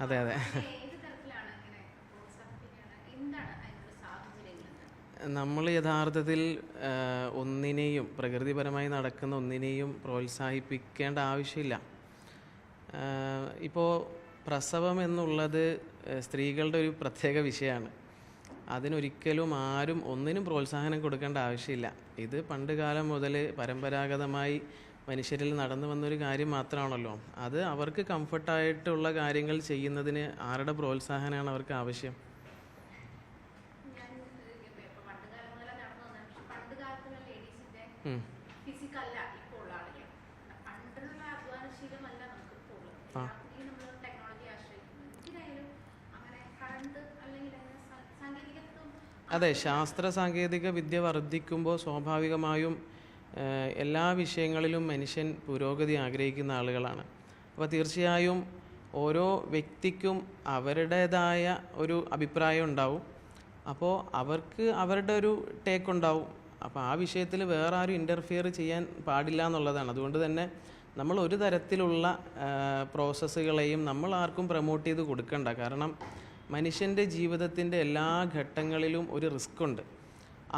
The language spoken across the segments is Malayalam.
അതെ അതെ. നമ്മൾ യഥാർത്ഥത്തിൽ ഒന്നിനെയും പ്രകൃതിപരമായി നടക്കുന്ന ഒന്നിനെയും പ്രോത്സാഹിപ്പിക്കേണ്ട ആവശ്യമില്ല. ഇപ്പോൾ പ്രസവം എന്നുള്ളത് സ്ത്രീകളുടെ ഒരു പ്രത്യേക വിഷയമാണ്. അതിനൊരിക്കലും ആരും ഒന്നിനും പ്രോത്സാഹനം കൊടുക്കേണ്ട ആവശ്യമില്ല. ഇത് പണ്ട് കാലം മുതൽ പരമ്പരാഗതമായി മനുഷ്യരിൽ നടന്നു വന്നൊരു കാര്യം മാത്രമാണല്ലോ. അത് അവർക്ക് കംഫർട്ടായിട്ടുള്ള കാര്യങ്ങൾ ചെയ്യുന്നതിന് ആരുടെ പ്രോത്സാഹനമാണ് അവർക്ക് ആവശ്യം? അതെ, ശാസ്ത്ര സാങ്കേതിക വിദ്യ വർദ്ധിക്കുമ്പോൾ സ്വാഭാവികമായും എല്ലാ വിഷയങ്ങളിലും മനുഷ്യൻ പുരോഗതി ആഗ്രഹിക്കുന്ന ആളുകളാണ്. അപ്പോൾ തീർച്ചയായും ഓരോ വ്യക്തിക്കും അവരുടേതായ ഒരു അഭിപ്രായം ഉണ്ടാവും. അപ്പോൾ അവർക്ക് അവരുടെ ഒരു ടേക്ക് ഉണ്ടാവും. അപ്പോൾ ആ വിഷയത്തിൽ വേറെ ആരും ഇൻ്റർഫിയർ ചെയ്യാൻ പാടില്ല എന്നുള്ളതാണ്. അതുകൊണ്ട് തന്നെ നമ്മൾ ഒരു തരത്തിലുള്ള പ്രോസസ്സുകളെയും നമ്മൾ ആർക്കും പ്രൊമോട്ട് ചെയ്ത് കൊടുക്കണ്ട. കാരണം മനുഷ്യൻ്റെ ജീവിതത്തിൻ്റെ എല്ലാ ഘട്ടങ്ങളിലും ഒരു റിസ്ക് ഉണ്ട്.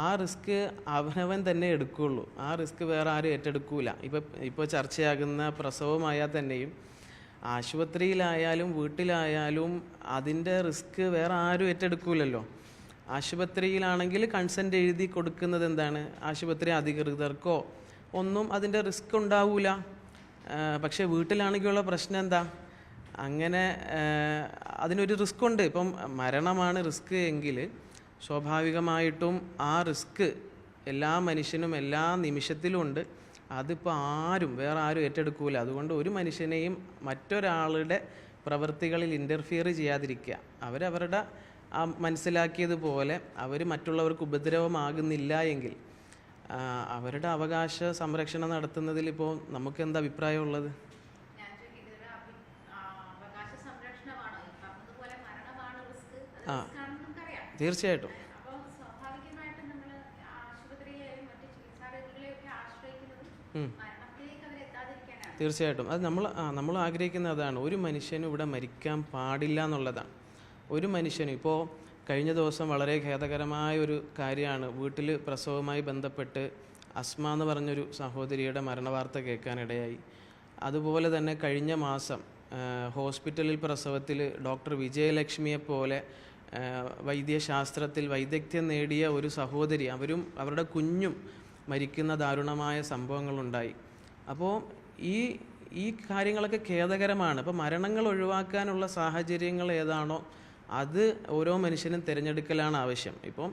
ആ റിസ്ക് അവനവൻ തന്നെ എടുക്കുകയുള്ളൂ. ആ റിസ്ക് വേറെ ആരും ഏറ്റെടുക്കൂല. ഇപ്പോൾ ചർച്ചയാകുന്ന പ്രസവമായാൽ തന്നെയും ആശുപത്രിയിലായാലും വീട്ടിലായാലും അതിൻ്റെ റിസ്ക് വേറെ ആരും ഏറ്റെടുക്കൂലല്ലോ. ആശുപത്രിയിലാണെങ്കിൽ കൺസെൻറ്റ് എഴുതി കൊടുക്കുന്നത് എന്താണ്? ആശുപത്രി അധികൃതർക്കോ ഒന്നും അതിൻ്റെ റിസ്ക് ഉണ്ടാവില്ല. പക്ഷേ വീട്ടിലാണെങ്കിലുള്ള പ്രശ്നം എന്താ? അങ്ങനെ അതിനൊരു റിസ്ക് ഉണ്ട്. ഇപ്പം മരണമാണ് റിസ്ക് എങ്കിൽ സ്വാഭാവികമായിട്ടും ആ റിസ്ക് എല്ലാ മനുഷ്യനും എല്ലാ നിമിഷത്തിലും ഉണ്ട്. അതിപ്പോൾ വേറെ ആരും ഏറ്റെടുക്കൂല. അതുകൊണ്ട് ഒരു മനുഷ്യനെയും മറ്റൊരാളുടെ പ്രവൃത്തികളിൽ ഇൻ്റർഫിയർ ചെയ്യാതിരിക്കുക. അവരവരുടെ മനസ്സിലാക്കിയതുപോലെ അവർ മറ്റുള്ളവർക്ക് ഉപദ്രവമാകുന്നില്ല എങ്കിൽ അവരുടെ അവകാശ സംരക്ഷണം നടത്തുന്നതിൽ ഇപ്പോൾ നമുക്ക് എന്താ അഭിപ്രായമുള്ളത്? തീർച്ചയായിട്ടും തീർച്ചയായിട്ടും അത് നമ്മൾ ആഗ്രഹിക്കുന്ന അതാണ്. ഒരു മനുഷ്യനും ഇവിടെ മരിക്കാൻ പാടില്ല എന്നുള്ളതാണ്. ഒരു മനുഷ്യനും ഇപ്പോൾ കഴിഞ്ഞ ദിവസം വളരെ ഖേദകരമായ ഒരു കാര്യമാണ്. വീട്ടിൽ പ്രസവവുമായി ബന്ധപ്പെട്ട് അസ്മ എന്ന് പറഞ്ഞൊരു സഹോദരിയുടെ മരണവാർത്ത കേൾക്കാനിടയായി. അതുപോലെ തന്നെ കഴിഞ്ഞ മാസം ഹോസ്പിറ്റലിൽ പ്രസവത്തിൽ ഡോക്ടർ വിജയലക്ഷ്മിയെപ്പോലെ വൈദ്യശാസ്ത്രത്തിൽ വൈദഗ്ധ്യം നേടിയ ഒരു സഹോദരി, അവരുടെ കുഞ്ഞും മരിക്കുന്ന ദാരുണമായ സംഭവങ്ങളുണ്ടായി. അപ്പോൾ ഈ കാര്യങ്ങളൊക്കെ ഖേദകരമാണ്. അപ്പോൾ മരണങ്ങൾ ഒഴിവാക്കാനുള്ള സാഹചര്യങ്ങൾ ഏതാണോ അത് ഓരോ മനുഷ്യനും തിരഞ്ഞെടുക്കലാണ് ആവശ്യം. ഇപ്പം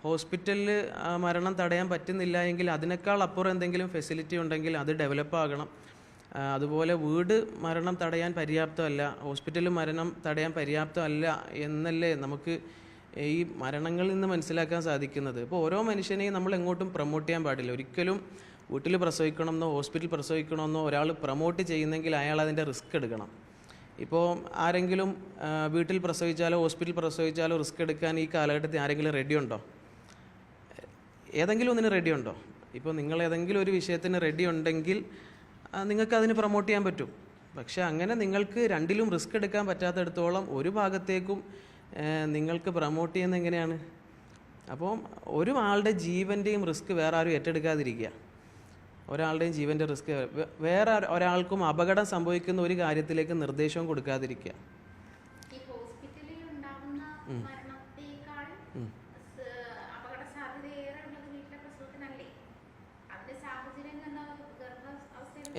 ഹോസ്പിറ്റലിൽ മരണം തടയാൻ പറ്റുന്നില്ല എങ്കിൽ അതിനേക്കാൾ അപ്പുറം എന്തെങ്കിലും ഫെസിലിറ്റി ഉണ്ടെങ്കിൽ അത് ഡെവലപ്പ് ആകണം. അതുപോലെ വീട് മരണം തടയാൻ പര്യാപ്തമല്ല, ഹോസ്പിറ്റലിൽ മരണം തടയാൻ പര്യാപ്തമല്ല എന്നല്ലേ നമുക്ക് ഈ മരണങ്ങളിൽ നിന്ന് മനസ്സിലാക്കാൻ സാധിക്കുന്നത്. ഇപ്പോൾ ഓരോ മനുഷ്യനെയും നമ്മൾ എങ്ങോട്ടും പ്രൊമോട്ട് ചെയ്യാൻ പാടില്ല. ഒരിക്കലും വീട്ടിൽ പ്രസവിക്കണമെന്നോ ഹോസ്പിറ്റലിൽ പ്രസവിക്കണമെന്നോ ഒരാൾ പ്രൊമോട്ട് ചെയ്യുന്നെങ്കിൽ അയാൾ അതിൻ്റെ റിസ്ക് എടുക്കണം. ഇപ്പോൾ ആരെങ്കിലും വീട്ടിൽ പ്രസവിച്ചാലോ ഹോസ്പിറ്റലിൽ പ്രസവിച്ചാലോ റിസ്ക് എടുക്കാൻ ഈ കാലഘട്ടത്തിൽ ആരെങ്കിലും റെഡിയുണ്ടോ? ഏതെങ്കിലും ഒന്നിന് റെഡിയുണ്ടോ? ഇപ്പോൾ നിങ്ങൾ ഏതെങ്കിലും ഒരു വിഷയത്തിന് റെഡി ഉണ്ടെങ്കിൽ നിങ്ങൾക്ക് അതിന് പ്രൊമോട്ട് ചെയ്യാൻ പറ്റും. പക്ഷേ അങ്ങനെ നിങ്ങൾക്ക് രണ്ടിലും റിസ്ക് എടുക്കാൻ പറ്റാത്തിടത്തോളം ഒരു ഭാഗത്തേക്കും നിങ്ങൾക്ക് പ്രൊമോട്ട് ചെയ്യുന്നത് എങ്ങനെയാണ്? അപ്പോൾ ഒരു ആളുടെ ജീവൻ്റെയും റിസ്ക് വേറെ ആരും ഏറ്റെടുക്കാതിരിക്കുക. ഒരാളുടെയും ജീവൻ്റെ റിസ്ക് വേറെ ഒരാൾക്കും അപകടം സംഭവിക്കുന്ന ഒരു കാര്യത്തിലേക്ക് നിർദ്ദേശവും കൊടുക്കാതിരിക്കുക.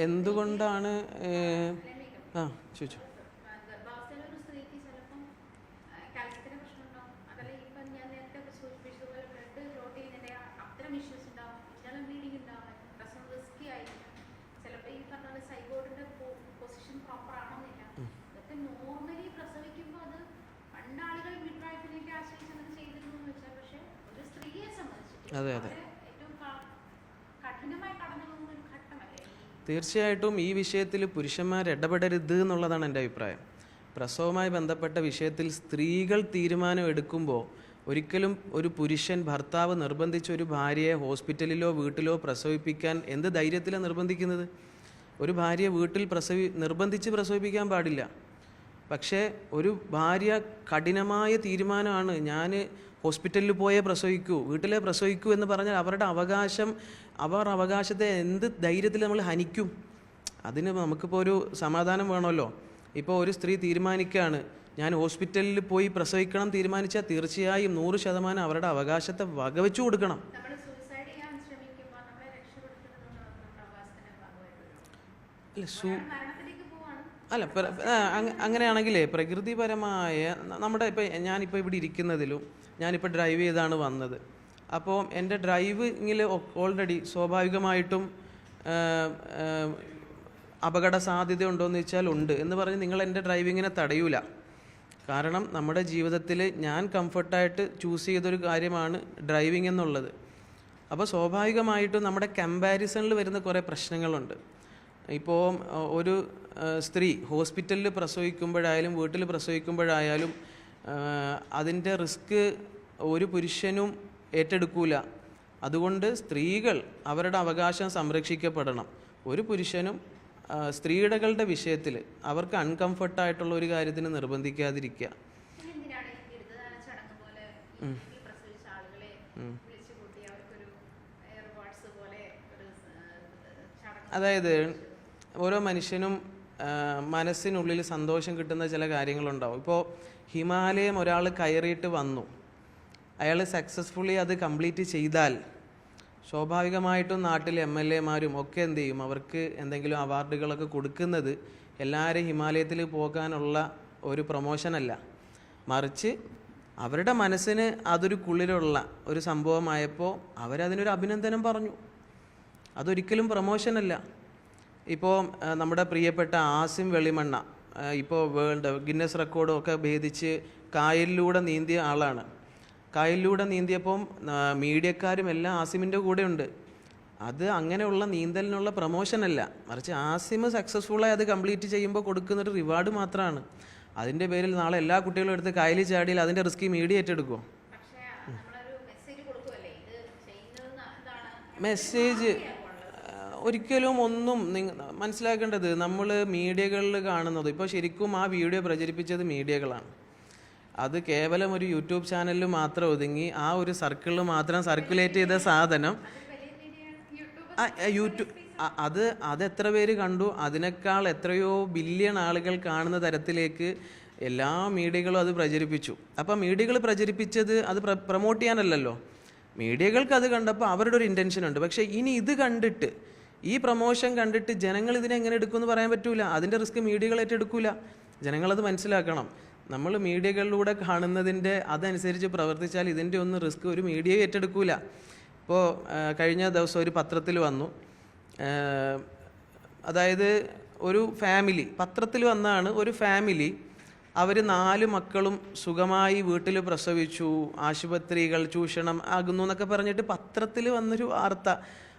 എന്തുകൊണ്ടാണ് ചോദിച്ചു? അതെ അതെ, തീർച്ചയായിട്ടും ഈ വിഷയത്തിൽ പുരുഷന്മാർ ഇടപെടരുത് എന്നുള്ളതാണ് എൻ്റെ അഭിപ്രായം. പ്രസവവുമായി ബന്ധപ്പെട്ട വിഷയത്തിൽ സ്ത്രീകൾ തീരുമാനം എടുക്കുമ്പോൾ ഒരിക്കലും ഒരു പുരുഷൻ ഭർത്താവ് നിർബന്ധിച്ച ഒരു ഭാര്യയെ ഹോസ്പിറ്റലിലോ വീട്ടിലോ പ്രസവിപ്പിക്കാൻ എന്ത് ധൈര്യത്തിലാണ് നിർബന്ധിക്കുന്നത്? ഒരു ഭാര്യയെ വീട്ടിൽ നിർബന്ധിച്ച് പ്രസവിപ്പിക്കാൻ പാടില്ല. പക്ഷേ ഒരു ഭാര്യ കഠിനമായ തീരുമാനമാണ്, ഞാൻ ഹോസ്പിറ്റലിൽ പോയേ പ്രസവിക്കൂ, വീട്ടിലെ പ്രസവിക്കൂ എന്ന് പറഞ്ഞാൽ അവരുടെ അവകാശത്തെ എന്ത് ധൈര്യത്തിൽ നമ്മൾ ഹനിക്കും? അതിന് നമുക്കിപ്പോൾ ഒരു സമാധാനം വേണമല്ലോ. ഇപ്പോൾ ഒരു സ്ത്രീ തീരുമാനിക്കുകയാണ് ഞാൻ ഹോസ്പിറ്റലിൽ പോയി പ്രസവിക്കണം തീരുമാനിച്ചാൽ തീർച്ചയായും 100% അവരുടെ അവകാശത്തെ വകവെച്ചു കൊടുക്കണം. അല്ല അങ്ങനെയാണെങ്കിലേ പ്രകൃതിപരമായ നമ്മുടെ ഞാനിപ്പോൾ ഇവിടെ ഇരിക്കുന്നതിലും ഞാനിപ്പോൾ ഡ്രൈവ് ചെയ്താണ് വന്നത്. അപ്പോൾ എൻ്റെ ഡ്രൈവിങ്ങിൽ ഓൾറെഡി സ്വാഭാവികമായിട്ടും അപകട സാധ്യത ഉണ്ടോയെന്ന് വെച്ചാൽ ഉണ്ട് എന്ന് പറഞ്ഞ് നിങ്ങൾ എൻ്റെ ഡ്രൈവിങ്ങിനെ തടയൂല. കാരണം നമ്മുടെ ജീവിതത്തിൽ ഞാൻ കംഫർട്ടായിട്ട് ചൂസ് ചെയ്തൊരു കാര്യമാണ് ഡ്രൈവിംഗ് എന്നുള്ളത്. അപ്പോൾ സ്വാഭാവികമായിട്ടും നമ്മുടെ കമ്പാരിസണിൽ വരുന്ന കുറേ പ്രശ്നങ്ങളുണ്ട്. ഇപ്പോൾ ഒരു സ്ത്രീ ഹോസ്പിറ്റലിൽ പ്രസവിക്കുമ്പോഴായാലും വീട്ടിൽ പ്രസവിക്കുമ്പോഴായാലും അതിൻ്റെ റിസ്ക് ഒരു പുരുഷനും ഏറ്റെടുക്കൂല. അതുകൊണ്ട് സ്ത്രീകൾ അവരുടെ അവകാശം സംരക്ഷിക്കപ്പെടണം. ഒരു പുരുഷനും സ്ത്രീകളുടെ വിഷയത്തിൽ അവർക്ക് അൺകംഫർട്ടായിട്ടുള്ള ഒരു കാര്യത്തിന് നിർബന്ധിക്കാതിരിക്കുക. അതായത് ഓരോ മനുഷ്യനും മനസ്സിനുള്ളിൽ സന്തോഷം കിട്ടുന്ന ചില കാര്യങ്ങളുണ്ടാവും. ഇപ്പോൾ ഹിമാലയം ഒരാൾ കയറിയിട്ട് വന്നു, അയാൾ സക്സസ്ഫുള്ളി അത് കംപ്ലീറ്റ് ചെയ്താൽ സ്വാഭാവികമായിട്ടും നാട്ടിൽ MLA-മാരും ഒക്കെ എന്ത് ചെയ്യും, അവർക്ക് എന്തെങ്കിലും അവാർഡുകളൊക്കെ കൊടുക്കുന്നത് എല്ലാവരും ഹിമാലയത്തിൽ പോകാനുള്ള ഒരു പ്രൊമോഷനല്ല, മറിച്ച് അവരുടെ മനസ്സിന് അതൊരു കുളിരുള്ള ഒരു സംഭവമായപ്പോൾ അവരതിനൊരു അഭിനന്ദനം പറഞ്ഞു. അതൊരിക്കലും പ്രൊമോഷനല്ല. ഇപ്പോൾ നമ്മുടെ പ്രിയപ്പെട്ട ആസിം വെളിമണ്ണ ഇപ്പോൾ വേൾഡ് ഗിന്നസ് റെക്കോർഡും ഒക്കെ ഭേദിച്ച് കായലിലൂടെ നീന്തിയ ആളാണ്. കായലിലൂടെ നീന്തിയപ്പം മീഡിയക്കാരും എല്ലാം ആസിമിൻ്റെ കൂടെ ഉണ്ട്. അത് അങ്ങനെയുള്ള നീന്തലിനുള്ള പ്രൊമോഷനല്ല, മറിച്ച് ആസിം സക്സസ്ഫുള്ളായി അത് കംപ്ലീറ്റ് ചെയ്യുമ്പോൾ കൊടുക്കുന്നൊരു റിവാർഡ് മാത്രമാണ്. അതിൻ്റെ പേരിൽ നാളെ എല്ലാ കുട്ടികളും എടുത്ത് കായലിൽ ചാടിയാൽ അതിൻ്റെ റിസ്ക് മീഡിയ ഏറ്റെടുക്കുമോ? മെസ്സേജ് ഒരിക്കലും ഒന്നും മനസ്സിലാക്കേണ്ടത് നമ്മൾ മീഡിയകളിൽ കാണുന്നത്. ഇപ്പോൾ ശരിക്കും ആ വീഡിയോ പ്രചരിപ്പിച്ചത് മീഡിയകളാണ്. അത് കേവലം ഒരു യൂട്യൂബ് ചാനലിൽ മാത്രം ഒതുങ്ങി ആ ഒരു സർക്കിളിൽ മാത്രം സർക്കുലേറ്റ് ചെയ്ത സാധനം അത് എത്ര പേര് കണ്ടു? അതിനേക്കാൾ എത്രയോ ബില്യൺ ആളുകൾ കാണുന്ന തരത്തിലേക്ക് എല്ലാ മീഡിയകളും അത് പ്രചരിപ്പിച്ചു. അപ്പം മീഡിയകൾ പ്രചരിപ്പിച്ചത് അത് പ്രൊമോട്ട് ചെയ്യാനല്ലല്ലോ. മീഡിയകൾക്ക് അത് കണ്ടപ്പോൾ അവരുടെ ഒരു ഇൻറ്റൻഷൻ ഉണ്ട്. പക്ഷേ ഇനി ഇത് കണ്ടിട്ട്, ഈ പ്രൊമോഷൻ കണ്ടിട്ട് ജനങ്ങൾ ഇതിനെ എങ്ങനെ എടുക്കുമെന്ന് പറയാൻ പറ്റൂല. അതിൻ്റെ റിസ്ക് മീഡിയകൾ ഏറ്റെടുക്കൂല. ജനങ്ങളത് മനസ്സിലാക്കണം. നമ്മൾ മീഡിയകളിലൂടെ കാണുന്നതിൻ്റെ അതനുസരിച്ച് പ്രവർത്തിച്ചാൽ ഇതിൻ്റെ ഒന്നും റിസ്ക് ഒരു മീഡിയ ഏറ്റെടുക്കൂല. ഇപ്പോൾ കഴിഞ്ഞ ദിവസം ഒരു പത്രത്തിൽ വന്നു, അതായത് ഒരു ഫാമിലി, പത്രത്തിൽ വന്നാണ്, ഒരു ഫാമിലി അവർ 4 മക്കളും സുഖമായി വീട്ടിൽ പ്രസവിച്ചു, ആശുപത്രികൾ ചൂഷണം ആകുന്നു എന്നൊക്കെ പറഞ്ഞിട്ട് പത്രത്തിൽ വന്നൊരു വാർത്ത.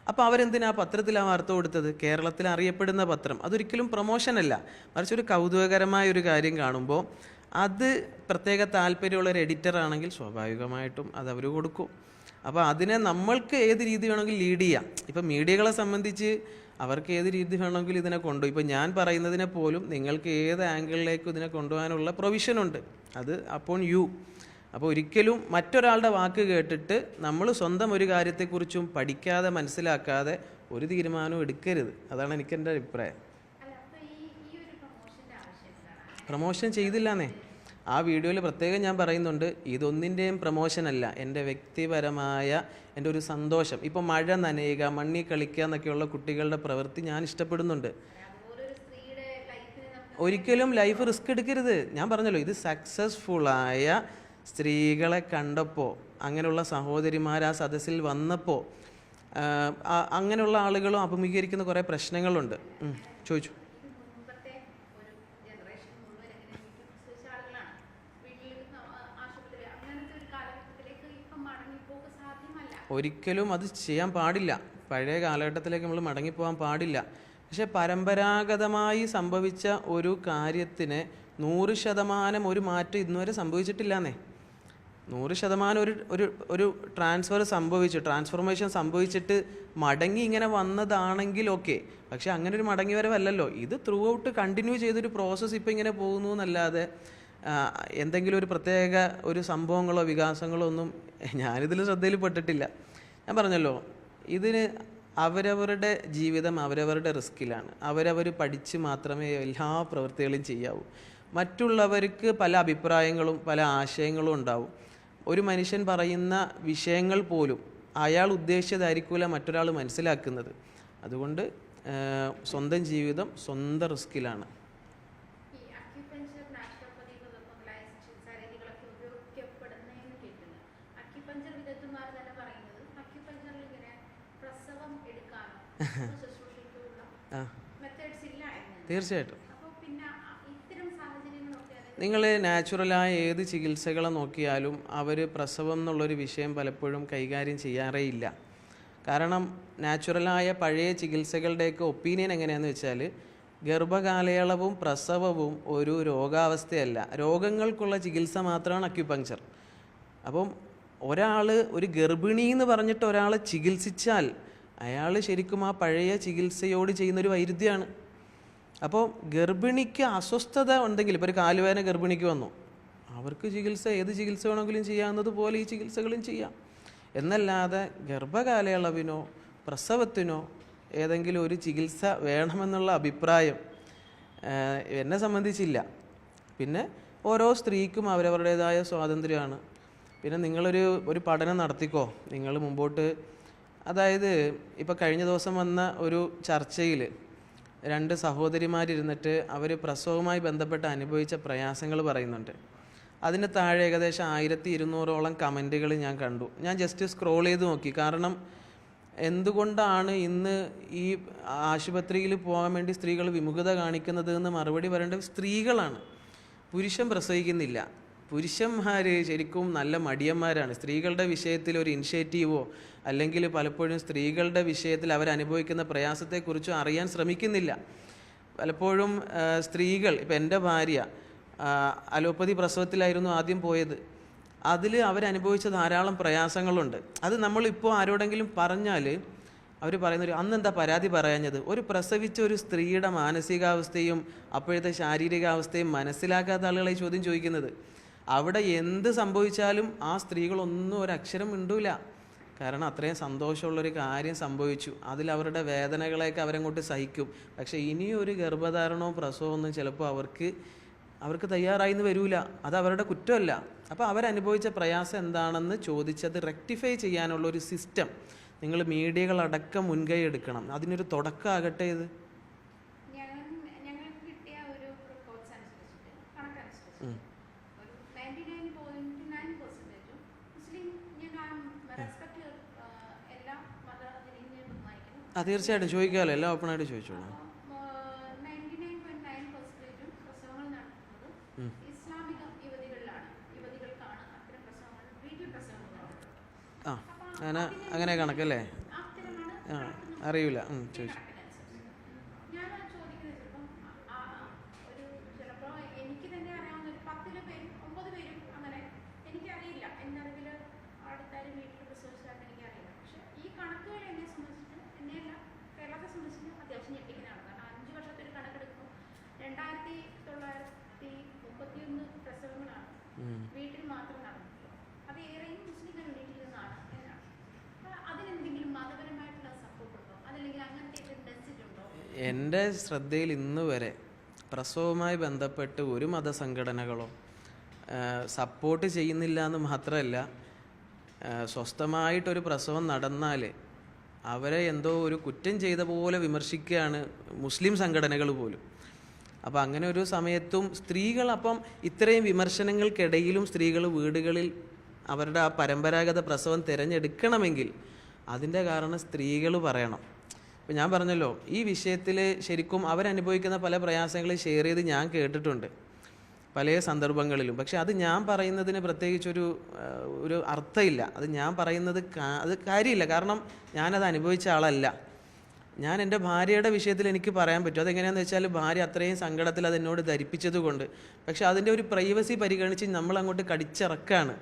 അപ്പോൾ അവരെന്തിനാ പത്രത്തിൽ ആ വാർത്ത കൊടുത്തത്? കേരളത്തിൽ അറിയപ്പെടുന്ന പത്രം. അതൊരിക്കലും പ്രൊമോഷനല്ല, മറിച്ച് ഒരു കൗതുകകരമായ ഒരു കാര്യം കാണുമ്പോൾ അത് പ്രത്യേക താല്പര്യമുള്ളൊരു എഡിറ്റർ ആണെങ്കിൽ സ്വാഭാവികമായിട്ടും അത് അവർ കൊടുക്കും. അപ്പോൾ അതിനെ നമ്മൾക്ക് ഏത് രീതി വേണമെങ്കിൽ ലീഡ് ചെയ്യാം. ഇപ്പം മീഡിയകളെ സംബന്ധിച്ച് അവർക്ക് ഏത് രീതി വേണമെങ്കിലും ഇതിനെ കൊണ്ടുപോയി, ഇപ്പോൾ ഞാൻ പറയുന്നതിനെ പോലും നിങ്ങൾക്ക് ഏത് ആംഗിളിലേക്കും ഇതിനെ കൊണ്ടുപോകാനുള്ള പ്രൊവിഷനുണ്ട്. അത് അപ്പോൾ അപ്പോൾ ഒരിക്കലും മറ്റൊരാളുടെ വാക്ക് കേട്ടിട്ട് നമ്മൾ സ്വന്തം ഒരു കാര്യത്തെക്കുറിച്ചും പഠിക്കാതെ മനസ്സിലാക്കാതെ ഒരു തീരുമാനവും എടുക്കരുത്. അതാണ് എൻ്റെ അഭിപ്രായം. പ്രൊമോഷൻ ചെയ്തില്ലാന്നേ ആ വീഡിയോയിൽ പ്രത്യേകം ഞാൻ പറയുന്നുണ്ട്, ഇതൊന്നിൻ്റെയും പ്രൊമോഷനല്ല, എൻ്റെ വ്യക്തിപരമായ എൻ്റെ ഒരു സന്തോഷം. ഇപ്പോൾ മഴ നനയുക, മണ്ണിൽ കളിക്കുക എന്നൊക്കെയുള്ള കുട്ടികളുടെ പ്രവൃത്തി ഞാൻ ഇഷ്ടപ്പെടുന്നുണ്ട്. ഒരിക്കലും ലൈഫ് റിസ്ക് എടുക്കരുത്. ഞാൻ പറഞ്ഞല്ലോ, ഇത് സക്സസ്ഫുള്ളായ സ്ത്രീകളെ കണ്ടപ്പോൾ, അങ്ങനെയുള്ള സഹോദരിമാർ ആ സദസ്സിൽ വന്നപ്പോൾ അങ്ങനെയുള്ള ആളുകളും അഭിമുഖീകരിക്കുന്ന കുറേ പ്രശ്നങ്ങളുണ്ട്. ചോദിച്ചു. ഒരിക്കലും അത് ചെയ്യാൻ പാടില്ല. പഴയ കാലഘട്ടത്തിലേക്ക് നമ്മൾ മടങ്ങിപ്പോകാൻ പാടില്ല. പക്ഷെ പരമ്പരാഗതമായി സംഭവിച്ച ഒരു കാര്യത്തിന് 100% ഒരു മാറ്റം ഇന്നുവരെ സംഭവിച്ചിട്ടില്ലാന്നേ. 100% ഒരു ട്രാൻസ്ഫോർമേഷൻ സംഭവിച്ചിട്ട് മടങ്ങി ഇങ്ങനെ വന്നതാണെങ്കിൽ ഓക്കെ. പക്ഷെ അങ്ങനെ ഒരു മടങ്ങി വരവല്ലല്ലോ ഇത്. ത്രൂ ഔട്ട് കണ്ടിന്യൂ ചെയ്തൊരു പ്രോസസ്സ് ഇപ്പം ഇങ്ങനെ പോകുന്നു എന്നല്ലാതെ എന്തെങ്കിലും ഒരു പ്രത്യേക ഒരു സംഭവങ്ങളോ വികാസങ്ങളോ ഒന്നും ഞാനിതിൽ ശ്രദ്ധയിൽപ്പെട്ടിട്ടില്ല. ഞാൻ പറഞ്ഞല്ലോ, ഇതിന് അവരവരുടെ ജീവിതം അവരവരുടെ റിസ്കിലാണ്. അവരവർ പഠിച്ച് മാത്രമേ എല്ലാ പ്രവൃത്തികളും ചെയ്യാവൂ. മറ്റുള്ളവർക്ക് പല അഭിപ്രായങ്ങളും പല ആശയങ്ങളും ഉണ്ടാവും. ഒരു മനുഷ്യൻ പറയുന്ന വിഷയങ്ങൾ പോലും അയാൾ ഉദ്ദേശിച്ചതായിരിക്കില്ല മറ്റൊരാൾ മനസ്സിലാക്കുന്നത്. അതുകൊണ്ട് സ്വന്തം ജീവിതം സ്വന്തം റിസ്കിലാണ്. തീർച്ചയായിട്ടും നിങ്ങൾ നാച്ചുറലായ ഏത് ചികിത്സകളെ നോക്കിയാലും അവർ പ്രസവം എന്നുള്ളൊരു വിഷയം പലപ്പോഴും കൈകാര്യം ചെയ്യാറേ ഇല്ല. കാരണം നാച്ചുറലായ പഴയ ചികിത്സകളുടെയൊക്കെ ഒപ്പീനിയൻ എങ്ങനെയാണെന്ന് വെച്ചാൽ ഗർഭകാലയളവും പ്രസവവും ഒരു രോഗാവസ്ഥയല്ല, രോഗങ്ങൾക്കുള്ള ചികിത്സ മാത്രമാണ് അക്യുപങ്ക്ചർ. അപ്പം ഒരു ഗർഭിണി എന്ന് പറഞ്ഞിട്ട് ഒരാളെ ചികിത്സിച്ചാൽ അയാൾ ശരിക്കും ആ പഴയ ചികിത്സയോട് ചെയ്യുന്നൊരു വൈരുദ്ധ്യമാണ്. അപ്പോൾ ഗർഭിണിക്ക് അസ്വസ്ഥത ഉണ്ടെങ്കിൽ, ഇപ്പോൾ ഒരു കാലുവേദന ഗർഭിണിക്ക് വന്നു, അവർക്ക് ഏത് ചികിത്സ വേണമെങ്കിലും ചെയ്യാവുന്നത് പോലെ ഈ ചികിത്സകളും ചെയ്യാം. എന്നല്ലാതെ ഗർഭകാലയളവിനോ പ്രസവത്തിനോ ഏതെങ്കിലും ഒരു ചികിത്സ വേണമെന്നുള്ള അഭിപ്രായം എന്നെ സംബന്ധിച്ചില്ല. പിന്നെ ഓരോ സ്ത്രീക്കും അവരവരുടേതായ സ്വാതന്ത്ര്യമാണ്. പിന്നെ നിങ്ങളൊരു പഠനം നടത്തിക്കോ നിങ്ങൾ മുമ്പോട്ട്. അതായത് ഇപ്പോൾ കഴിഞ്ഞ ദിവസം വന്ന ഒരു ചർച്ചയിൽ 2 സഹോദരിമാരിരുന്നിട്ട് അവർ പ്രസവവുമായി ബന്ധപ്പെട്ട് അനുഭവിച്ച പ്രയാസങ്ങൾ പറയുന്നുണ്ട്. അതിന് താഴെ ഏകദേശം 1200ഓളം കമൻറ്റുകൾ ഞാൻ കണ്ടു. ഞാൻ ജസ്റ്റ് സ്ക്രോൾ ചെയ്ത് നോക്കി. കാരണം എന്തുകൊണ്ടാണ് ഇന്ന് ഈ ആശുപത്രിയിൽ പോകാൻ വേണ്ടി സ്ത്രീകൾ വിമുഖത കാണിക്കുന്നത് എന്ന് മറുപടി പറയേണ്ടത് സ്ത്രീകളാണ്. പുരുഷൻ പ്രസവിക്കുന്നില്ല. പുരുഷന്മാർ ശരിക്കും നല്ല മടിയന്മാരാണ്. സ്ത്രീകളുടെ വിഷയത്തിൽ ഒരു ഇനിഷ്യേറ്റീവോ അല്ലെങ്കിൽ പലപ്പോഴും സ്ത്രീകളുടെ വിഷയത്തിൽ അവരനുഭവിക്കുന്ന പ്രയാസത്തെക്കുറിച്ചോ അറിയാൻ ശ്രമിക്കുന്നില്ല. പലപ്പോഴും സ്ത്രീകൾ, ഇപ്പം എൻ്റെ ഭാര്യ അലോപ്പതി പ്രസവത്തിലായിരുന്നു ആദ്യം പോയത്. അതിൽ അവരനുഭവിച്ച ധാരാളം പ്രയാസങ്ങളുണ്ട്. അത് നമ്മളിപ്പോൾ ആരോടെങ്കിലും പറഞ്ഞാൽ അവർ പറയുന്നൊരു അന്നെന്താ പരാതി പറയാഞ്ഞത്? പ്രസവിച്ച ഒരു സ്ത്രീയുടെ മാനസികാവസ്ഥയും അപ്പോഴത്തെ ശാരീരികാവസ്ഥയും മനസ്സിലാക്കാത്ത ആളുകളെ ചോദ്യം ചോദിക്കുന്നത്. അവിടെ എന്ത് സംഭവിച്ചാലും ആ സ്ത്രീകളൊന്നും ഒരക്ഷരം മിണ്ടൂല. കാരണം അത്രയും സന്തോഷമുള്ളൊരു കാര്യം സംഭവിച്ചു. അതിലവരുടെ വേദനകളെയൊക്കെ അവരങ്ങോട്ട് സഹിക്കും. പക്ഷേ ഇനിയൊരു ഗർഭധാരണവും പ്രസവവും ഒന്നും ചിലപ്പോൾ അവർക്ക് തയ്യാറായിന്ന് വരില്ല. അത് അവരുടെ കുറ്റമല്ല. അപ്പോൾ അവരനുഭവിച്ച പ്രയാസം എന്താണെന്ന് ചോദിച്ചത് റെക്ടിഫൈ ചെയ്യാനുള്ളൊരു സിസ്റ്റം നിങ്ങൾ മീഡിയകളടക്കം മുൻകൈ എടുക്കണം. അതിനൊരു തുടക്കമാകട്ടെ ഇത്. തീർച്ചയായിട്ടും ചോദിക്കാമല്ലോ, എല്ലാം ഓപ്പണായിട്ട് ചോദിച്ചോളൂ. അങ്ങനെ കണക്കല്ലേ? അറിയില്ല, ചോദിച്ചു. എൻ്റെ ശ്രദ്ധയിൽ ഇന്ന് വരെ പ്രസവവുമായി ബന്ധപ്പെട്ട് ഒരു മതസംഘടനകളോ സപ്പോർട്ട് ചെയ്യുന്നില്ല എന്ന് മാത്രമല്ല, സ്വസ്ഥമായിട്ടൊരു പ്രസവം നടന്നാൽ അവരെ എന്തോ ഒരു കുറ്റം ചെയ്ത പോലെ വിമർശിക്കുകയാണ് മുസ്ലിം സംഘടനകൾ പോലും. അപ്പോൾ അങ്ങനെ ഒരു സമയത്തും സ്ത്രീകൾ, അപ്പം ഇത്രയും വിമർശനങ്ങൾക്കിടയിലും സ്ത്രീകൾ വീടുകളിൽ അവരുടെ ആ പരമ്പരാഗത പ്രസവം തിരഞ്ഞെടുക്കണമെങ്കിൽ അതിൻ്റെ കാരണം സ്ത്രീകൾ പറയണം. ഇപ്പം ഞാൻ പറഞ്ഞല്ലോ, ഈ വിഷയത്തിൽ ശരിക്കും അവരനുഭവിക്കുന്ന പല പ്രയാസങ്ങളും ഷെയർ ചെയ്ത് ഞാൻ കേട്ടിട്ടുണ്ട് പല സന്ദർഭങ്ങളിലും. പക്ഷെ അത് ഞാൻ പറയുന്നതിന് പ്രത്യേകിച്ചൊരു അർത്ഥമില്ല. അത് ഞാൻ പറയുന്നത് അത് കാര്യമില്ല. കാരണം ഞാനത് അനുഭവിച്ച ആളല്ല. ഞാൻ എൻ്റെ ഭാര്യയുടെ വിഷയത്തിൽ എനിക്ക് പറയാൻ പറ്റും. അതെങ്ങനെയാണെന്ന് വെച്ചാൽ ഭാര്യ അത്രയും സങ്കടത്തിൽ അതെന്നോട് ധരിപ്പിച്ചത് കൊണ്ട്. പക്ഷെ അതിൻ്റെ ഒരു പ്രൈവസി പരിഗണിച്ച് നമ്മളങ്ങോട്ട് കടിച്ചിറക്കാണ്.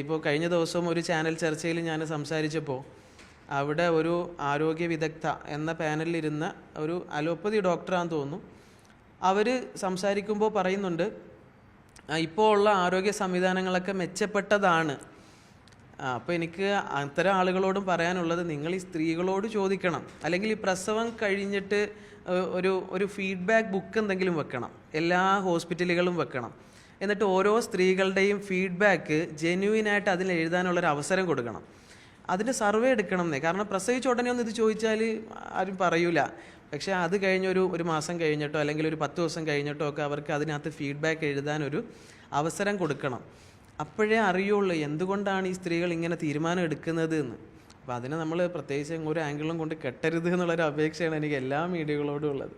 ഇപ്പോൾ കഴിഞ്ഞ ദിവസം ഒരു ചാനൽ ചർച്ചയിൽ ഞാൻ സംസാരിച്ചപ്പോൾ അവിടെ ഒരു ആരോഗ്യ വിദഗ്ധ എന്ന പാനലിലിരുന്ന ഒരു അലോപ്പതി ഡോക്ടറാണെന്ന് തോന്നുന്നു. അവർ സംസാരിക്കുമ്പോൾ പറയുന്നുണ്ട്, ഇപ്പോൾ ഉള്ള ആരോഗ്യ സംവിധാനങ്ങളൊക്കെ മെച്ചപ്പെട്ടതാണ്. അപ്പോൾ എനിക്ക് അത്തരം ആളുകളോടും പറയാനുള്ളത്, നിങ്ങൾ ഈ സ്ത്രീകളോട് ചോദിക്കണം, അല്ലെങ്കിൽ ഈ പ്രസവം കഴിഞ്ഞിട്ട് ഒരു ഫീഡ്ബാക്ക് ബുക്ക് എന്തെങ്കിലും വെക്കണം, എല്ലാ ഹോസ്പിറ്റലുകളും വെക്കണം. എന്നിട്ട് ഓരോ സ്ത്രീകളുടെയും ഫീഡ്ബാക്ക് ജെന്യുവിനായിട്ട് അതിൽ എഴുതാനുള്ളൊരു അവസരം കൊടുക്കണം. അതിൻ്റെ സർവേ എടുക്കണം എന്നേ. കാരണം പ്രസവിച്ച ഉടനെ ഒന്നും ഇത് ചോദിച്ചാൽ ആരും പറയൂല. പക്ഷേ അത് ഒരു മാസം കഴിഞ്ഞിട്ടോ അല്ലെങ്കിൽ ഒരു 10 ദിവസം കഴിഞ്ഞിട്ടോ ഒക്കെ അവർക്ക് അതിനകത്ത് ഫീഡ്ബാക്ക് എഴുതാനൊരു അവസരം കൊടുക്കണം. അപ്പോഴേ അറിയുള്ളൂ എന്തുകൊണ്ടാണ് ഈ സ്ത്രീകൾ ഇങ്ങനെ തീരുമാനം എടുക്കുന്നത് എന്ന്. അപ്പോൾ അതിനെ നമ്മൾ പ്രത്യേകിച്ച് ഒരു ആംഗിളും കൊണ്ട് കെട്ടരുത് എന്നുള്ളൊരു അപേക്ഷയാണ് എനിക്ക് എല്ലാ മീഡിയകളോടും ഉള്ളത്.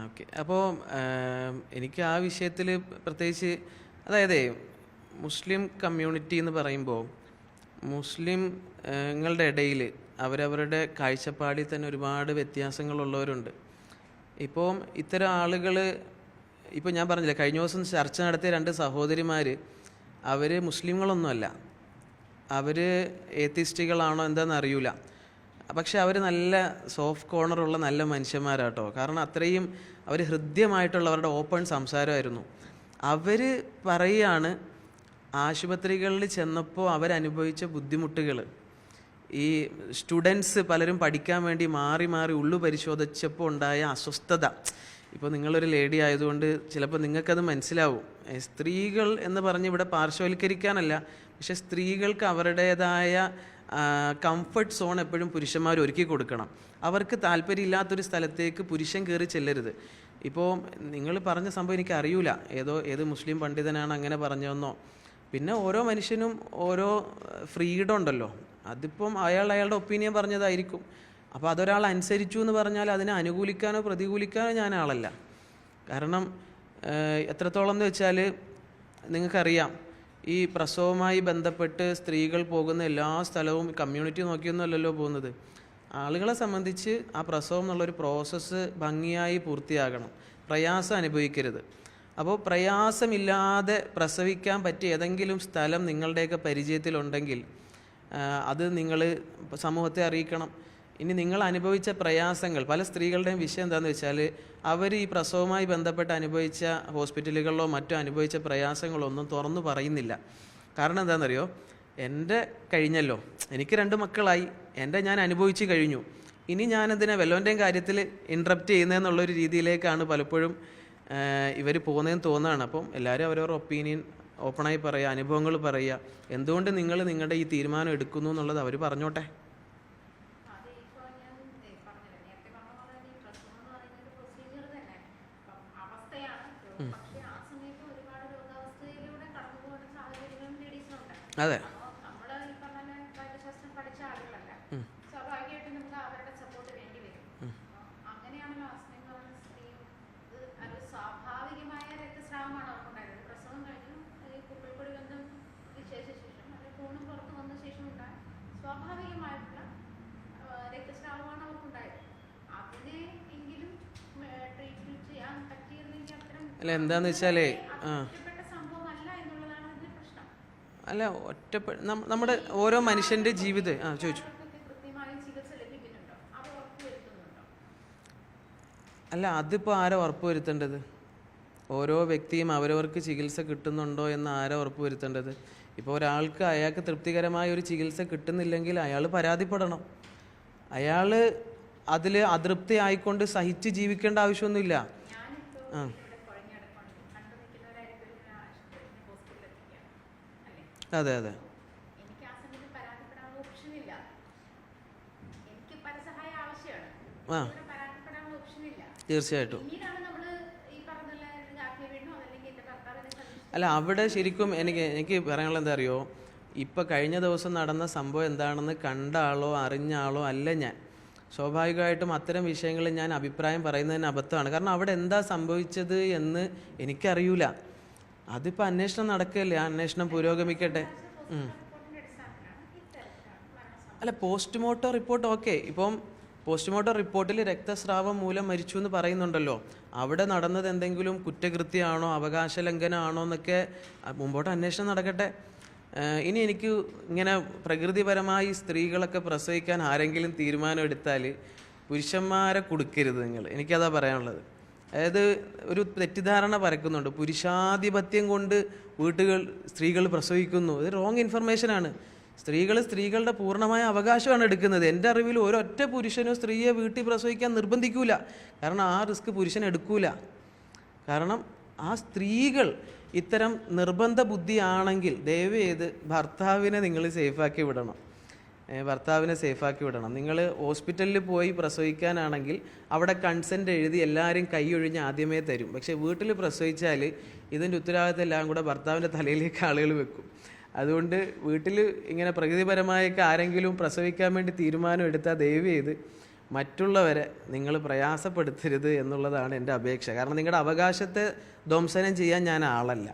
ഓക്കെ. അപ്പോൾ എനിക്ക് ആ വിഷയത്തിൽ പ്രത്യേകിച്ച്, അതായത് മുസ്ലിം കമ്മ്യൂണിറ്റി എന്ന് പറയുമ്പോൾ മുസ്ലിങ്ങളുടെ ഇടയിൽ അവരവരുടെ കാഴ്ചപ്പാടിൽ തന്നെ ഒരുപാട് വ്യത്യാസങ്ങളുള്ളവരുണ്ട്. ഇപ്പോൾ ഇത്തരം ആളുകൾ, ഇപ്പോൾ ഞാൻ പറഞ്ഞില്ലേ കഴിഞ്ഞ ദിവസം ചർച്ച നടത്തിയ 2 സഹോദരിമാർ, അവർ മുസ്ലിങ്ങളൊന്നുമല്ല, അവർ ഏത്തിസ്റ്റുകളാണോ എന്താണെന്ന് അറിയില്ല. പക്ഷെ അവർ നല്ല സോഫ്റ്റ് കോർണറുള്ള നല്ല മനുഷ്യന്മാരാട്ടോ. കാരണം അത്രയും അവർ ഹൃദ്യമായിട്ടുള്ള അവരുടെ ഓപ്പൺ സംസാരമായിരുന്നു. അവർ പറയുകയാണ്, ആശുപത്രികളിൽ ചെന്നപ്പോൾ അവരനുഭവിച്ച ബുദ്ധിമുട്ടുകൾ, ഈ സ്റ്റുഡൻസ് പലരും പഠിക്കാൻ വേണ്ടി മാറി മാറി ഉള്ളു പരിശോധിച്ചപ്പോൾ ഉണ്ടായ അസ്വസ്ഥത. ഇപ്പോൾ നിങ്ങളൊരു ലേഡി ആയതുകൊണ്ട് ചിലപ്പോൾ നിങ്ങൾക്കത് മനസ്സിലാവും. സ്ത്രീകൾ എന്ന് പറഞ്ഞ് ഇവിടെ പാർശ്വവൽക്കരിക്കാനല്ല, പക്ഷെ സ്ത്രീകൾക്ക് അവരുടേതായ കംഫർട്ട് സോൺ എപ്പോഴും പുരുഷന്മാർ ഒരുക്കി കൊടുക്കണം. അവർക്ക് താല്പര്യമില്ലാത്തൊരു സ്ഥലത്തേക്ക് പുരുഷൻ കയറി ചെല്ലരുത്. ഇപ്പോൾ നിങ്ങൾ പറഞ്ഞ സംഭവം എനിക്ക് അറിയില്ല, ഏത് മുസ്ലിം പണ്ഡിതനാണ് അങ്ങനെ പറഞ്ഞതെന്നോ. പിന്നെ ഓരോ മനുഷ്യനും ഓരോ ഫ്രീഡം ഉണ്ടല്ലോ, അതിപ്പം അയാളുടെ ഒപ്പീനിയൻ പറഞ്ഞതായിരിക്കും. അപ്പോൾ അതൊരാൾ അനുസരിച്ചു എന്ന് പറഞ്ഞാൽ അതിനെ അനുകൂലിക്കാനോ പ്രതികൂലിക്കാനോ ഞാൻ ആളല്ല. കാരണം എത്രത്തോളം എന്ന് വെച്ചാൽ നിങ്ങൾക്കറിയാം, ഈ പ്രസവവുമായി ബന്ധപ്പെട്ട് സ്ത്രീകൾ പോകുന്ന എല്ലാ സ്ഥലവും കമ്മ്യൂണിറ്റി നോക്കിയൊന്നുമല്ലല്ലോ പോകുന്നത്. ആളുകളെ സംബന്ധിച്ച് ആ പ്രസവം എന്നുള്ളൊരു പ്രോസസ്സ് ഭംഗിയായി പൂർത്തിയാകണം, പ്രയാസം അനുഭവിക്കരുത്. അപ്പോൾ പ്രയാസമില്ലാതെ പ്രസവിക്കാൻ പറ്റിയ ഏതെങ്കിലും സ്ഥലം നിങ്ങളുടെയൊക്കെ പരിചയത്തിലുണ്ടെങ്കിൽ അത് നിങ്ങൾ സമൂഹത്തെ അറിയിക്കണം. ഇനി നിങ്ങൾ അനുഭവിച്ച പ്രയാസങ്ങൾ, പല സ്ത്രീകളുടെയും വിഷയം എന്താണെന്ന് വെച്ചാൽ അവർ ഈ പ്രസവവുമായി ബന്ധപ്പെട്ട് അനുഭവിച്ച ഹോസ്പിറ്റലുകളിലോ മറ്റോ അനുഭവിച്ച പ്രയാസങ്ങളോ ഒന്നും തുറന്നു പറയുന്നില്ല. കാരണം എന്താണെന്നറിയോ, എൻ്റെ കഴിഞ്ഞല്ലോ, എനിക്ക് 2 മക്കളായി, എൻ്റെ ഞാൻ അനുഭവിച്ച് കഴിഞ്ഞു, ഇനി ഞാനെന്തിനാ വല്ലവൻ്റെയും കാര്യത്തിൽ ഇൻട്രപ്റ്റ് ചെയ്യുന്നതെന്നുള്ളൊരു രീതിയിലേക്കാണ് പലപ്പോഴും ഇവർ പോകുന്നതെന്ന് തോന്നുകയാണ്. അപ്പം എല്ലാവരും അവരവരുടെ ഒപ്പീനിയൻ ഓപ്പണായി പറയുക, അനുഭവങ്ങൾ പറയുക, എന്തുകൊണ്ട് നിങ്ങൾ നിങ്ങളുടെ ഈ തീരുമാനം എടുക്കുന്നു എന്നുള്ളത് അവർ പറഞ്ഞോട്ടെ. അതെ. അല്ല എന്താന്ന് വെച്ചാലേ അല്ല നമ്മുടെ ഓരോ മനുഷ്യൻ്റെ ജീവിതം ചോദിച്ചു. അല്ല അതിപ്പോൾ ആരാ ഉറപ്പ് വരുത്തേണ്ടത്? ഓരോ വ്യക്തിയും അവരവർക്ക് ചികിത്സ കിട്ടുന്നുണ്ടോ എന്ന് ആരാ ഉറപ്പ് വരുത്തേണ്ടത്? ഇപ്പോൾ ഒരാൾക്ക് അയാൾക്ക് തൃപ്തികരമായ ഒരു ചികിത്സ കിട്ടുന്നില്ലെങ്കിൽ അയാൾ പരാതിപ്പെടണം. അയാൾ അതിൽ അതൃപ്തി ആയിക്കൊണ്ട് സഹിച്ച് ജീവിക്കേണ്ട ആവശ്യമൊന്നുമില്ല. അതെ അതെ തീർച്ചയായിട്ടും. അല്ല, അവിടെ ശരിക്കും എനിക്ക് പറയാനുള്ളത് എന്താ അറിയോ, ഇപ്പം കഴിഞ്ഞ ദിവസം നടന്ന സംഭവം എന്താണെന്ന് കണ്ട ആളോ അറിഞ്ഞ ആളോ അല്ല ഞാൻ. സ്വാഭാവികമായിട്ടും അത്തരം വിഷയങ്ങളിൽ ഞാൻ അഭിപ്രായം പറയുന്നതിന് അബദ്ധമാണ്. കാരണം അവിടെ എന്താ സംഭവിച്ചത് എന്ന് എനിക്കറിയൂല. അതിപ്പോൾ അന്വേഷണം നടക്കുകയല്ലേ, ആ അന്വേഷണം പുരോഗമിക്കട്ടെ. അല്ല, പോസ്റ്റ്മോർട്ടം റിപ്പോർട്ട് ഓക്കെ. ഇപ്പം പോസ്റ്റ്മോർട്ടം റിപ്പോർട്ടിൽ രക്തസ്രാവം മൂലം മരിച്ചു എന്ന് പറയുന്നുണ്ടല്ലോ. അവിടെ നടന്നത് എന്തെങ്കിലും കുറ്റകൃത്യമാണോ അവകാശ ലംഘനമാണോ എന്നൊക്കെ മുമ്പോട്ട് അന്വേഷണം നടക്കട്ടെ. ഇനി എനിക്ക് ഇങ്ങനെ പ്രകൃതിപരമായി സ്ത്രീകളൊക്കെ പ്രസവിക്കാൻ ആരെങ്കിലും തീരുമാനം എടുത്താൽ പുരുഷന്മാരെ കൊടുക്കരുത് നിങ്ങൾ. എനിക്കതാ പറയാനുള്ളത്. അതായത് ഒരു തെറ്റിദ്ധാരണ പരക്കുന്നുണ്ട്, പുരുഷാധിപത്യം കൊണ്ട് സ്ത്രീകൾ പ്രസവിക്കുന്നു. ഇത് റോങ് ഇൻഫർമേഷനാണ്. സ്ത്രീകളുടെ പൂർണ്ണമായ അവകാശമാണ് എടുക്കുന്നത്. എൻ്റെ അറിവിൽ ഒരൊറ്റ പുരുഷനോ സ്ത്രീയെ വീട്ടിൽ പ്രസവിക്കാൻ നിർബന്ധിക്കൂല. കാരണം ആ റിസ്ക് പുരുഷൻ എടുക്കൂല. കാരണം ആ സ്ത്രീകൾ ഇത്തരം നിർബന്ധ ബുദ്ധിയാണെങ്കിൽ ദയവ് ചെയ്ത് ഭർത്താവിനെ നിങ്ങൾ സേഫാക്കി വിടണം. നിങ്ങൾ ഹോസ്പിറ്റലിൽ പോയി പ്രസവിക്കാനാണെങ്കിൽ അവിടെ കൺസെൻ്റ് എഴുതി എല്ലാവരും കൈയൊഴിഞ്ഞ് ആദ്യമേ തരും. പക്ഷേ വീട്ടിൽ പ്രസവിച്ചാൽ ഇതിൻ്റെ ഉത്തരവാദിത്തം എല്ലാം കൂടെ ഭർത്താവിൻ്റെ തലയിലേക്ക് ആളുകൾ വെക്കും. അതുകൊണ്ട് വീട്ടിൽ ഇങ്ങനെ പ്രകൃതിപരമായൊക്കെ ആരെങ്കിലും പ്രസവിക്കാൻ വേണ്ടി തീരുമാനം എടുത്താൽ ദയവ് ചെയ്ത് മറ്റുള്ളവരെ നിങ്ങൾ പ്രയാസപ്പെടുത്തരുത് എന്നുള്ളതാണ് എൻ്റെ അപേക്ഷ. കാരണം നിങ്ങളുടെ അവകാശത്തെ ധ്വംസനം ചെയ്യാൻ ഞാൻ ആളല്ല.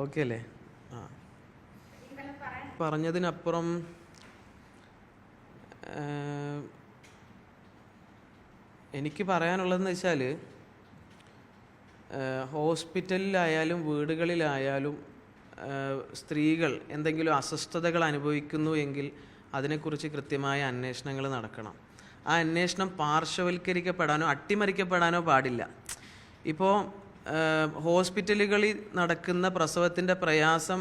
ഓക്കെ അല്ലേ? പറഞ്ഞതിനപ്പുറം എനിക്ക് പറയാനുള്ളതെന്ന് വെച്ചാൽ, ഹോസ്പിറ്റലിലായാലും വീടുകളിലായാലും സ്ത്രീകൾ എന്തെങ്കിലും അസ്വസ്ഥതകൾ അനുഭവിക്കുന്നു എങ്കിൽ അതിനെക്കുറിച്ച് കൃത്യമായ അന്വേഷണങ്ങൾ നടക്കണം. ആ അന്വേഷണം പാർശ്വവൽക്കരിക്കപ്പെടാനോ അട്ടിമറിക്കപ്പെടാനോ പാടില്ല. ഇപ്പോൾ ഹോസ്പിറ്റലുകളിൽ നടക്കുന്ന പ്രസവത്തിൻ്റെ പ്രയാസം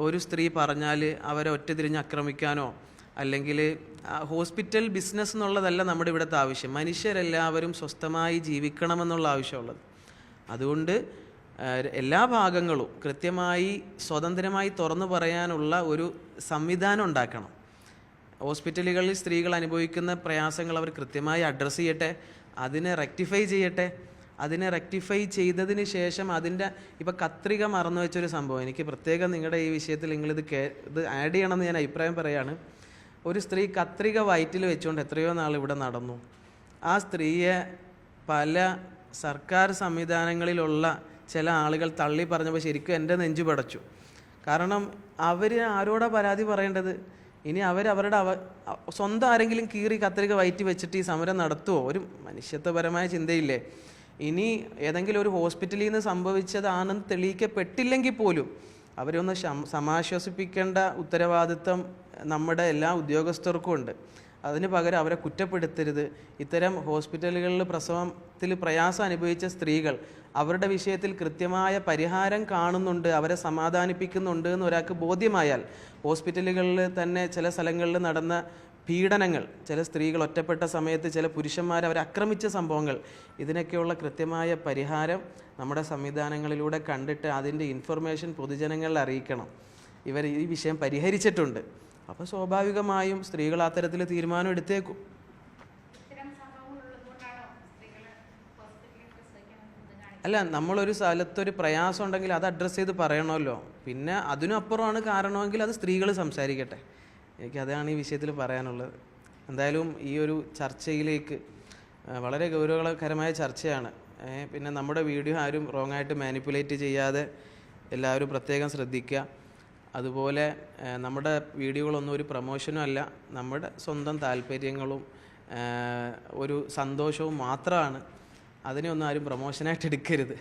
ഒരു സ്ത്രീ പറഞ്ഞാൽ അവരെ ഒറ്റതിരിഞ്ഞ് ആക്രമിക്കാനോ, അല്ലെങ്കിൽ ഹോസ്പിറ്റൽ ബിസിനസ് എന്നുള്ളതല്ല നമ്മുടെ ഇവിടുത്തെ ആവശ്യം. മനുഷ്യരെല്ലാവരും സ്വസ്ഥമായി ജീവിക്കണമെന്നുള്ള ആവശ്യമുള്ളത്. അതുകൊണ്ട് എല്ലാ ഭാഗങ്ങളും കൃത്യമായി സ്വതന്ത്രമായി തുറന്നു പറയാനുള്ള ഒരു സംവിധാനം ഉണ്ടാക്കണം. ഹോസ്പിറ്റലുകളിൽ സ്ത്രീകൾ അനുഭവിക്കുന്ന പ്രയാസങ്ങൾ അവർ കൃത്യമായി അഡ്രസ്സ് ചെയ്യട്ടെ, അതിനെ റെക്ടിഫൈ ചെയ്തതിന് ശേഷം ഇപ്പോൾ കത്രിക മറന്നു വെച്ചൊരു സംഭവം എനിക്ക് പ്രത്യേകം നിങ്ങളുടെ ഈ വിഷയത്തിൽ ഇത് ആഡ് ചെയ്യണമെന്ന് ഞാൻ അഭിപ്രായം പറയുകയാണ്. ഒരു സ്ത്രീ കത്രിക വയറ്റിൽ വെച്ചുകൊണ്ട് എത്രയോ നാൾ ഇവിടെ നടന്നു. ആ സ്ത്രീയെ പല സർക്കാർ സംവിധാനങ്ങളിലുള്ള ചില ആളുകൾ തള്ളി പറഞ്ഞപ്പോൾ ശരിക്കും എൻ്റെ നെഞ്ചു പടച്ചു. കാരണം അവർ ആരോടാ പരാതി പറയേണ്ടത്? ഇനി അവരുടെ സ്വന്തം ആരെങ്കിലും കീറി കത്രിക വയറ്റി വെച്ചിട്ട് ഈ സമരം നടത്തുമോ? ഒരു മനുഷ്യത്വപരമായ ചിന്തയില്ലേ? ഇനി ഏതെങ്കിലും ഒരു ഹോസ്പിറ്റലിൽ നിന്ന് സംഭവിച്ചതാണെന്ന് തെളിയിക്കപ്പെട്ടില്ലെങ്കിൽ പോലും അവരൊന്ന് സമാശ്വസിപ്പിക്കേണ്ട ഉത്തരവാദിത്വം നമ്മുടെ എല്ലാ ഉദ്യോഗസ്ഥർക്കും ഉണ്ട്. അതിന് പകരം അവരെ കുറ്റപ്പെടുത്തരുത്. ഇത്തരം ഹോസ്പിറ്റലുകളിൽ പ്രസവത്തിൽ പ്രയാസം അനുഭവിച്ച സ്ത്രീകൾ അവരുടെ വിഷയത്തിൽ കൃത്യമായ പരിഹാരം കാണുന്നുണ്ട്, അവരെ സമാധാനിപ്പിക്കുന്നുണ്ട് എന്ന് ഒരാൾക്ക് ബോധ്യമായാൽ, ഹോസ്പിറ്റലുകളിൽ തന്നെ ചില സ്ഥലങ്ങളിൽ നടന്ന പീഡനങ്ങൾ, ചില സ്ത്രീകൾ ഒറ്റപ്പെട്ട സമയത്ത് ചില പുരുഷന്മാരെ അവരെ ആക്രമിച്ച സംഭവങ്ങൾ, ഇതിനൊക്കെയുള്ള കൃത്യമായ പരിഹാരം നമ്മുടെ സംവിധാനങ്ങളിലൂടെ കണ്ടിട്ട് അതിൻ്റെ ഇൻഫർമേഷൻ പൊതുജനങ്ങളിൽ അറിയിക്കണം. ഇവർ ഈ വിഷയം പരിഹരിച്ചിട്ടുണ്ട്. അപ്പോൾ സ്വാഭാവികമായും സ്ത്രീകൾ അത്തരത്തിൽ തീരുമാനം എടുത്തേക്കും. അല്ല, നമ്മളൊരു സ്ഥലത്തൊരു പ്രയാസം ഉണ്ടെങ്കിൽ അത് അഡ്രസ്സ് ചെയ്ത് പറയണമല്ലോ. പിന്നെ അതിനപ്പുറമാണ് കാരണമെങ്കിൽ അത് സ്ത്രീകൾ സംസാരിക്കട്ടെ. എനിക്കതാണ് ഈ വിഷയത്തിൽ പറയാനുള്ളത്. എന്തായാലും ഈ ഒരു ചർച്ചയിലേക്ക് വളരെ ഗൗരവകരമായ ചർച്ചയാണ്. പിന്നെ നമ്മുടെ വീഡിയോ ആരും റോങ് ആയിട്ട് മാനിപ്പുലേറ്റ് ചെയ്യാതെ എല്ലാവരും പ്രത്യേകം ശ്രദ്ധിക്കുക. അതുപോലെ നമ്മുടെ വീഡിയോകളൊന്നും ഒരു പ്രൊമോഷനും അല്ല, നമ്മുടെ സ്വന്തം താല്പര്യങ്ങളും ഒരു സന്തോഷവും മാത്രമാണ്. അതിനെ ഒന്നും ആരും പ്രൊമോഷനായിട്ട് എടുക്കരുത്.